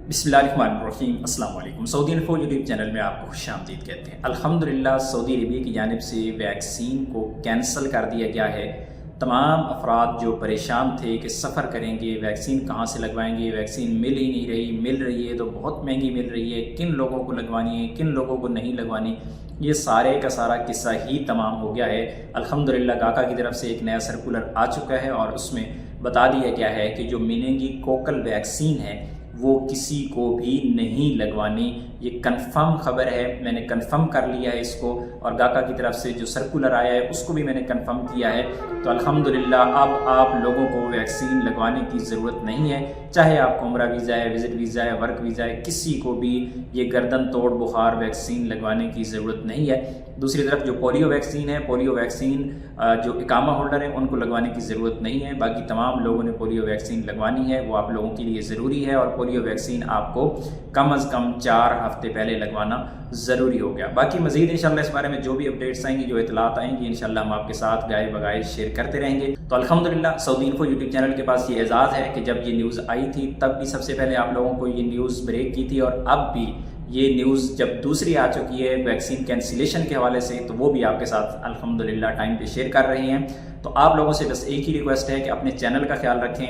बिस्मिल्लाहिर्रहमानिर्रहीम। अस्सलाम वालेकुम। सऊदी इन्फो यूट्यूब चैनल में आपको खुश आमदीद कहते हैं। अल्हम्दुलिल्लाह सऊदी अरबिया की जानिब से वैक्सीन को कैंसिल कर दिया गया है। तमाम अफराद जो परेशान थे कि सफ़र करेंगे, वैक्सीन कहाँ से लगवाएंगे, वैक्सीन मिल ही नहीं रही, मिल रही है तो बहुत महंगी मिल रही है, किन लोगों को लगवानी है, किन लोगों को नहीं लगवानी, ये सारे का सारा किस्सा ही तमाम हो गया है। अल्हम्दुलिल्लाह गाका की तरफ से एक नया सर्कुलर आ चुका है और उसमें बता दिया गया है कि जो मेनिंगोकोकल वैक्सीन है वो किसी को भी नहीं लगवानी। ये कंफर्म खबर है, मैंने कंफर्म कर लिया है इसको, और गाका की तरफ से जो सर्कुलर आया है उसको भी मैंने कंफर्म किया है। तो अल्हम्दुलिल्लाह अब आप लोगों को वैक्सीन लगवाने की ज़रूरत नहीं है, चाहे आपको उम्रा वीज़ा है, विज़िट वीज़ा है, वर्क वीज़ा है, किसी को भी ये गर्दन तोड़ बुखार वैक्सीन लगवाने की ज़रूरत नहीं है। दूसरी तरफ जो पोलियो वैक्सीन है, पोलियो वैक्सीन जो इकामा होल्डर हैं उनको लगवाने की ज़रूरत नहीं है। बाकी तमाम लोगों ने पोलियो वैक्सीन लगवानी है, वो आप लोगों के लिए ज़रूरी है, और पोलियो वैक्सीन आपको कम अज़ कम 4 हफ्ते पहले लगवाना ज़रूरी हो गया। बाकी मज़ीद इंशाल्लाह इस बारे में जो भी अपडेट्स आएंगी, जो इतलात आएंगी, इंशाल्लाह हम आपके साथ गाए बगाए शेयर करते रहेंगे। तो अल्हम्दुलिल्लाह सऊदी इन्फो यूट्यूब चैनल के पास ये एजाज़ है कि जब ये न्यूज़ आई थी तब भी सबसे पहले आप लोगों को ये न्यूज़ ब्रेक की थी, और अब भी ये न्यूज़ जब दूसरी आ चुकी है वैक्सीन कैंसिलेशन के हवाले से, तो वो भी आपके साथ अल्हम्दुलिल्लाह टाइम पे शेयर कर रहे हैं। तो आप लोगों से बस एक ही रिक्वेस्ट है कि अपने चैनल का ख्याल रखें,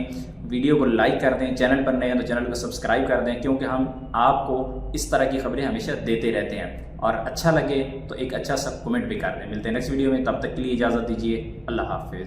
वीडियो को लाइक कर दें, चैनल पर नए हैं तो चैनल को सब्सक्राइब कर दें, क्योंकि हम आपको इस तरह की खबरें हमेशा देते रहते हैं। और अच्छा लगे तो एक अच्छा सा कमेंट भी कर दें। मिलते हैं नेक्स्ट वीडियो में, तब तक के लिए इजाज़त दीजिए। अल्लाह हाफ़िज़।